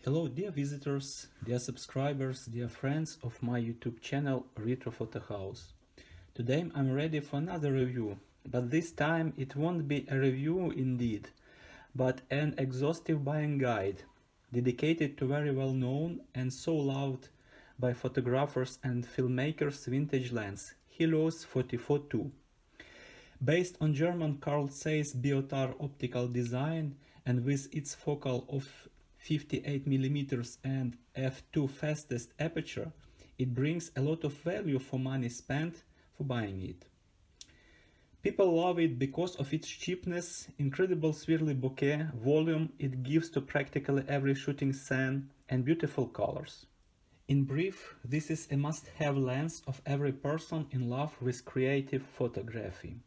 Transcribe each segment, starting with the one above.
Hello dear visitors, dear subscribers, dear friends of my YouTube channel Retro Photo House. Today I'm ready for another review, but this time it won't be a review indeed, but an exhaustive buying guide dedicated to very well known and so loved by photographers and filmmakers vintage lens Helios 44-2. Based on German Carl Zeiss Biotar optical design and with its focal of 58mm and f2 fastest aperture, it brings a lot of value for money spent for buying it. People love it because of its cheapness, incredible swirly bokeh volume it gives to practically every shooting scene, and beautiful colors. In brief, this is a must-have lens of every person in love with creative photography.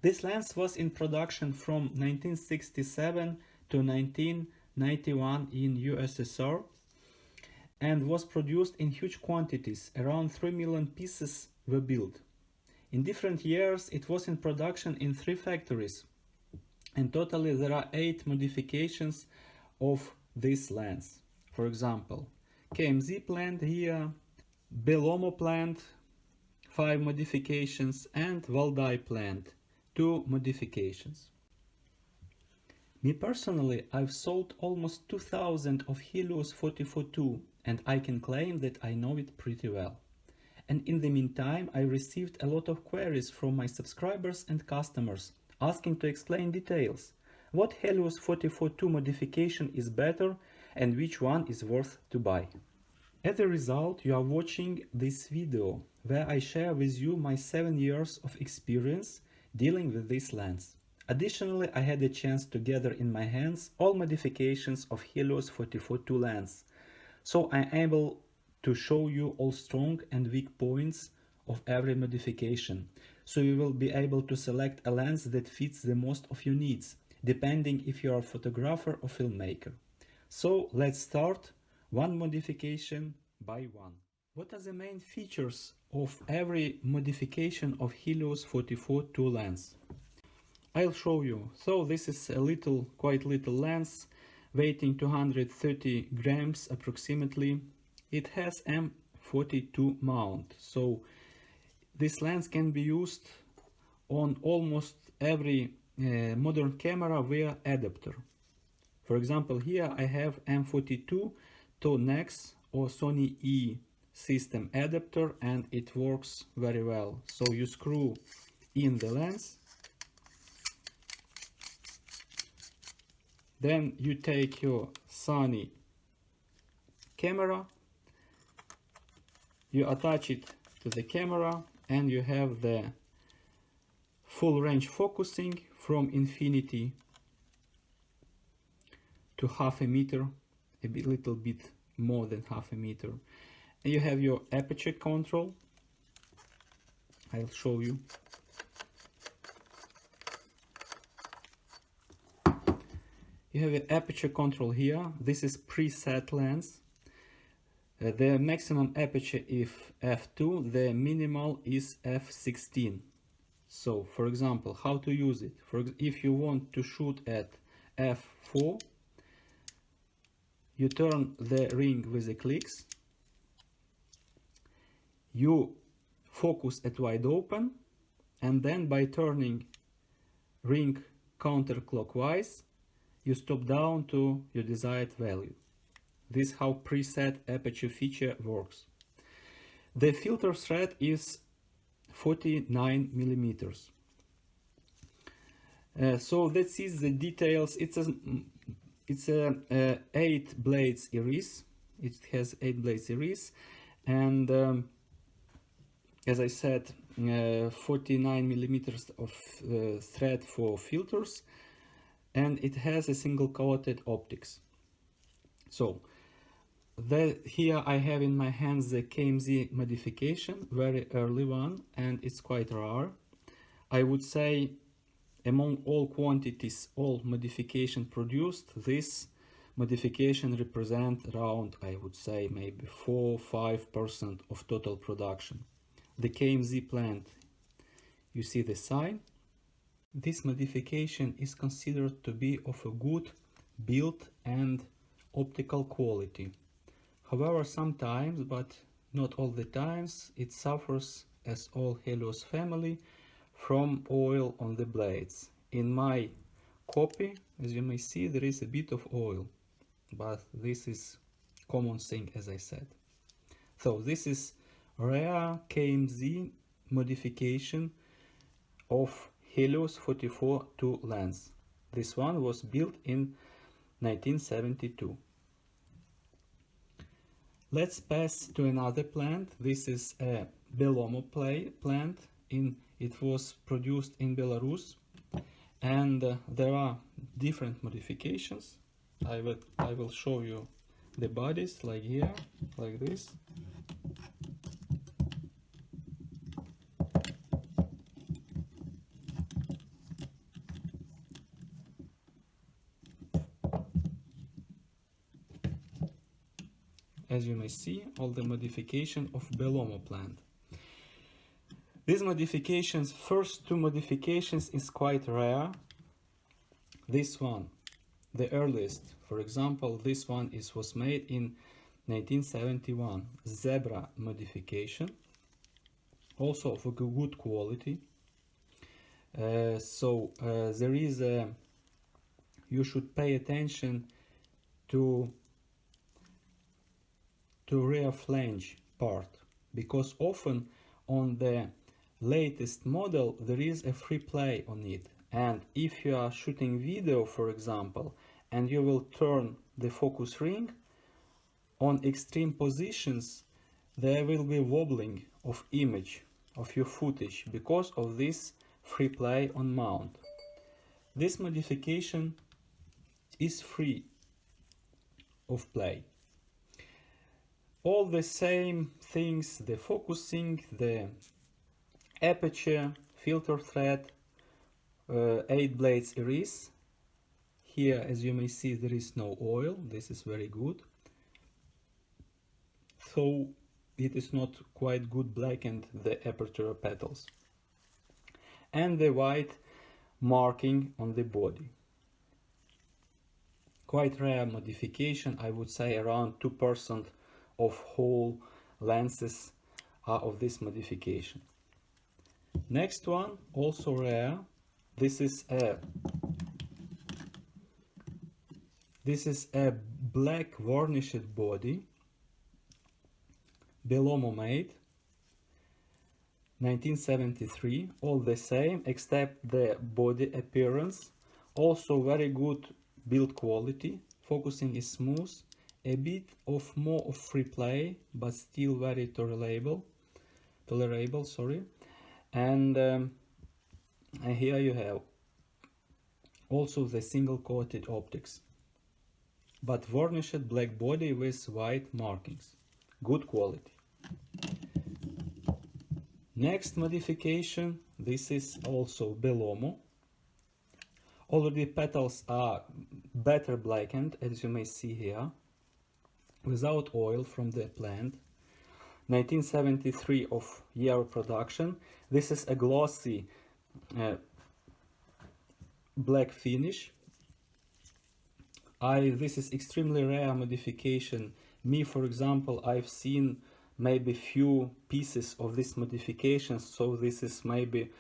This lens was in production from 1967 to 1991 in USSR and was produced in huge quantities. Around 3 million pieces were built. In different years it was in production in 3 factories, and totally there are 8 modifications of this lens. For example, KMZ plant here, Bellomo plant, 5 modifications, and Valdai plant, 2 modifications. Me personally, I've sold almost 2000 of Helios 44-2 and I can claim that I know it pretty well. And in the meantime, I received a lot of queries from my subscribers and customers asking to explain details. What Helios 44-2 modification is better and which one is worth to buy. As a result, you are watching this video where I share with you my 7 years of experience dealing with this lens. Additionally, I had a chance to gather in my hands all modifications of Helios 44-2 lens, so I am able to show you all strong and weak points of every modification, so you will be able to select a lens that fits the most of your needs, depending if you are a photographer or filmmaker. So let's start one modification by one. What are the main features of every modification of Helios 44-2 lens? I'll show you. So this is a quite little lens, weighing 230 grams approximately. It has M42 mount, so this lens can be used on almost every modern camera via adapter. For example, here I have M42 to NEX or Sony E system adapter, and it works very well. So you screw in the lens, then you take your Sony camera, you attach it to the camera, and you have the full range focusing from infinity to half a meter, little bit more than half a meter. And you have your aperture control. I'll show you. You have an aperture control here. This is preset lens. The maximum aperture is f2, the minimal is f16. So, for example, how to use it? If you want to shoot at f4, you turn the ring with the clicks, you focus at wide open, and then by turning ring counterclockwise, you stop down to your desired value. This is how preset aperture feature works. The filter thread is 49 millimeters. So let's see the details. It's a 8 blades iris. It has 8 blades iris, and as I said, 49 millimeters of thread for filters, and it has a single coated optics. So here I have in my hands the KMZ modification, very early one, and it's quite rare. I would say among all quantities, all modification produced, this modification represent around, I would say, maybe 4-5% of total production. The KMZ plant, you see the sign. This modification is considered to be of a good build and optical quality. However, sometimes, but not all the times, it suffers, as all Helios family, from oil on the blades. In my copy, as you may see, there is a bit of oil, but this is common thing, as I said. So this is rare KMZ modification of Helios 44-2 lens. This one was built in 1972. Let's pass to another plant. This is a Belomo plant. It was produced in Belarus, and there are different modifications. I will show you the bodies, like here, like this. As you may see, all the modification of Belomo plant. These modifications, first two modifications, is quite rare. This one, the earliest, for example, this one was made in 1971, zebra modification, also of a good quality. There is a, you should pay attention to rear flange part, because often on the latest model there is a free play on it, and if you are shooting video, for example, and you will turn the focus ring on extreme positions, there will be wobbling of image of your footage because of this free play on mount. This modification is free of play. All the same things, the focusing, the aperture, filter thread, 8 blades iris. Here, as you may see, there is no oil. This is very good. So it is not quite good blackened, the aperture petals. And the white marking on the body. Quite rare modification, I would say around 2% of whole lenses are of this modification. Next one, also rare. This is a black varnished body, Belomo made, 1973, all the same except the body appearance. Also very good build quality, focusing is smooth, a bit of more of free play, but still very tolerable, sorry. And here you have also the single coated optics, but varnished black body with white markings, good quality. Next modification, this is also Belomo. Already petals are better blackened, as you may see here, without oil from the plant. 1973 of year production. This is a glossy black finish. This is extremely rare modification. Me, for example, I've seen maybe few pieces of this modification, so this is maybe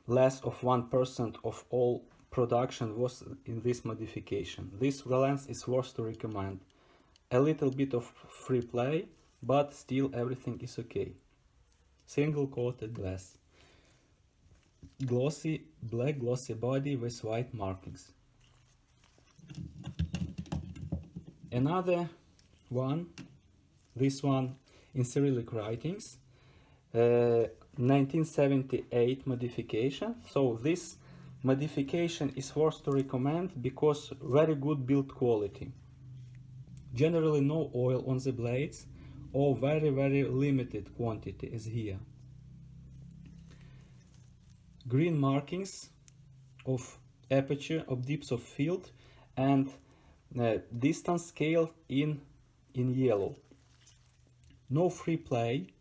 less of 1% of all production was in this modification. This lens is worth to recommend. A little bit of free play, but still everything is okay. Single coated glass. Glossy, black glossy body with white markings. Another one, this one in Cyrillic writings, 1978 modification. So this modification is worth to recommend because very good build quality. Generally no oil on the blades, or very limited quantity as here. Green markings of aperture, of depth of field, and distance scale in yellow. No free play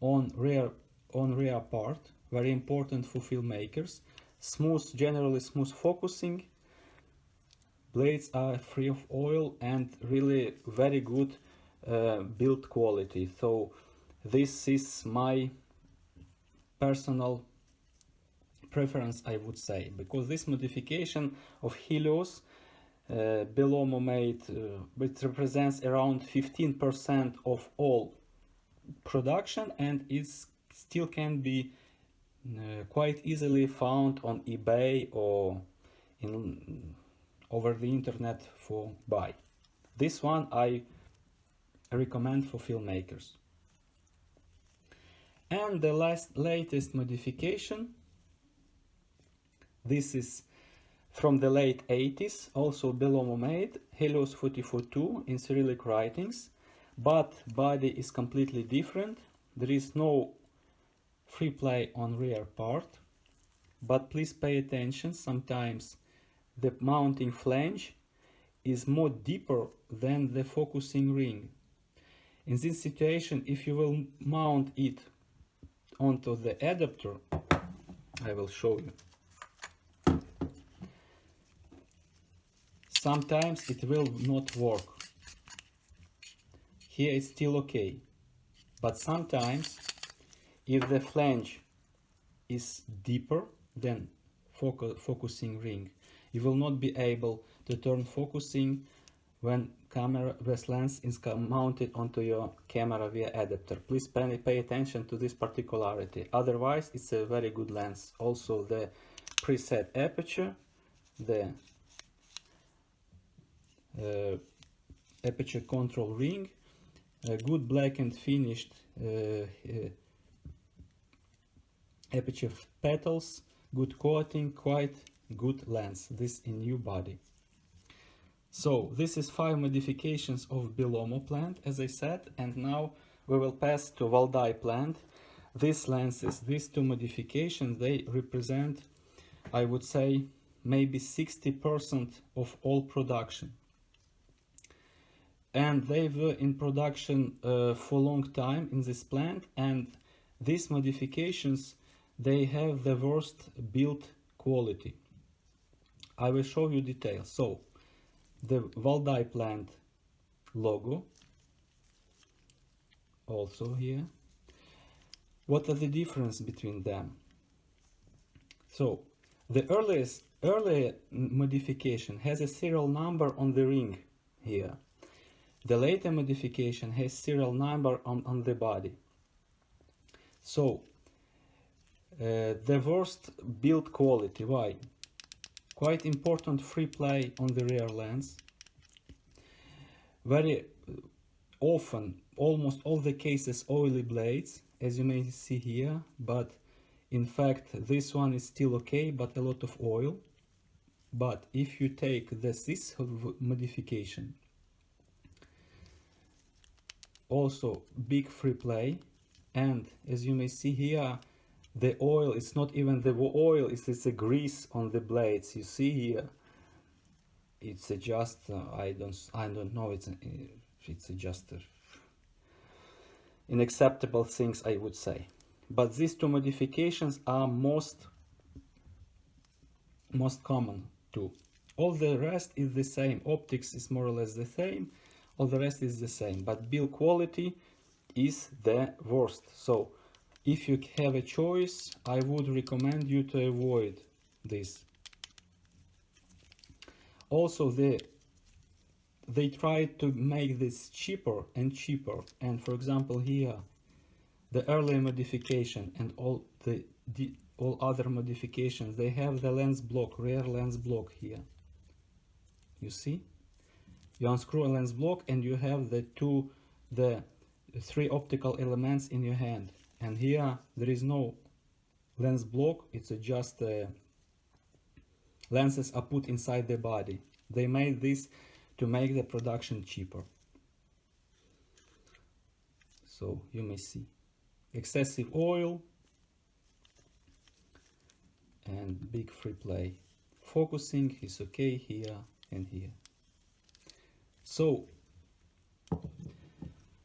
on rear part, very important for filmmakers. Smooth, generally smooth focusing, blades are free of oil and really very good build quality. So this is my personal preference, I would say, because this modification of Helios Bellomo made, it represents around 15% of all production, and it still can be quite easily found on eBay or over the internet for buy. This one I recommend for filmmakers. And the latest modification, this is from the late 80s, also Bellomo made, Helios 44-2 in Cyrillic writings, but body is completely different. There is no free play on rear part, but please pay attention, sometimes the mounting flange is more deeper than the focusing ring. In this situation, if you will mount it onto the adapter, I will show you. Sometimes it will not work. Here it's still okay, but sometimes if the flange is deeper than focusing ring, you will not be able to turn focusing when this lens is mounted onto your camera via adapter. Please pay attention to this particularity, otherwise it's a very good lens. Also the preset aperture, the aperture control ring, a good black and finished aperture petals, good coating, quite good lens. This in new body. So this is 5 modifications of Bellomo plant, as I said, and now we will pass to Valdai plant. These lenses, these 2 modifications, they represent, I would say, maybe 60% of all production. And they were in production for a long time in this plant, and these modifications, they have the worst build quality. I will show you details. So the Valdai plant logo also here. What are the difference between them? So the earlier modification has a serial number on the ring here. The later modification has serial number on the body. So the worst build quality. Why? Quite important free play on the rear lens. Very often, almost all the cases, oily blades, as you may see here, but in fact this one is still okay, but a lot of oil. But if you take this modification, also big free play, and as you may see here, the oil, it's not even the oil, it's a grease on the blades. You see here, it's just I don't know, it's just unacceptable things, I would say. But these 2 modifications are most common too. All the rest is the same. Optics is more or less the same. All the rest is the same, but build quality is the worst. So if you have a choice, I would recommend you to avoid this. Also, they try to make this cheaper and cheaper. And for example, here, the earlier modification and all other modifications, they have the lens block, rear lens block here. You see? You unscrew a lens block and you have the 3 optical elements in your hand. And here there is no lens block, it's just lenses are put inside the body. They made this to make the production cheaper. So you may see excessive oil and big free play. Focusing is okay here and here. So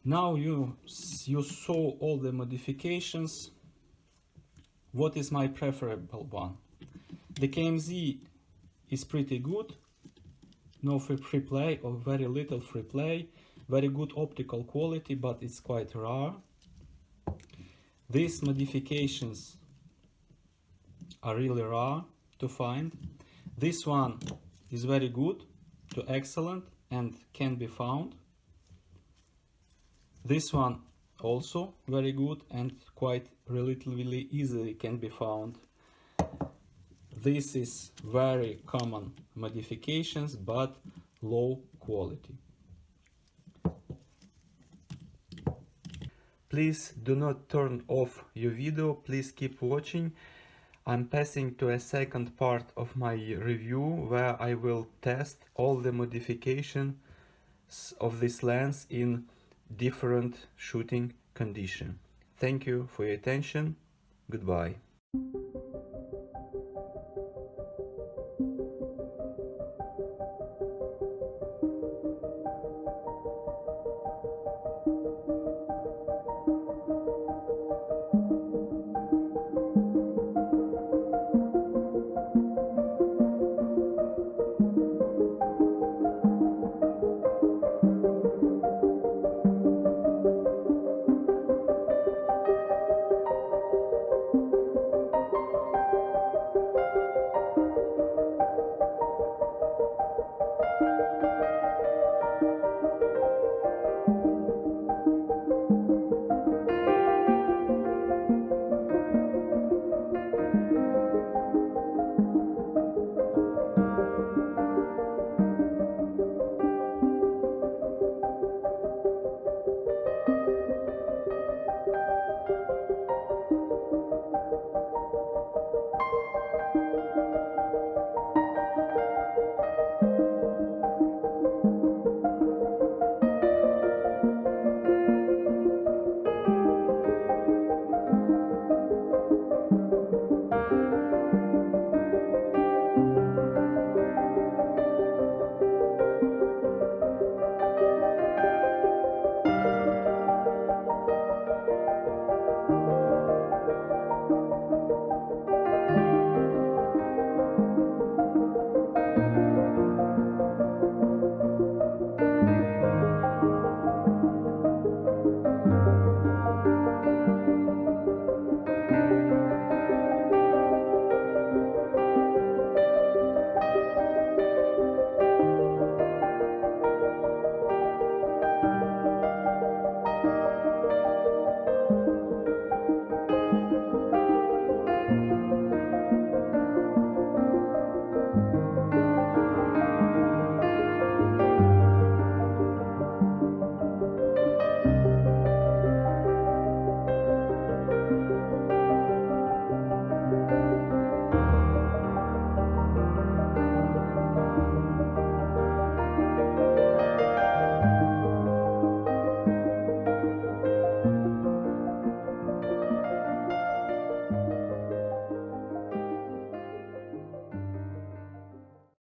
now you saw all the modifications. What is my preferable one? The KMZ is pretty good. no free play or very little free play, very good optical quality, but it's quite rare. These modifications are really rare to find. This one is very good to excellent and can be found. This one also very good and quite relatively easily can be found. This is very common modifications but low quality. Please do not turn off your video, please keep watching. I'm passing to a second part of my review where I will test all the modifications of this lens in different shooting conditions. Thank you for your attention. Goodbye.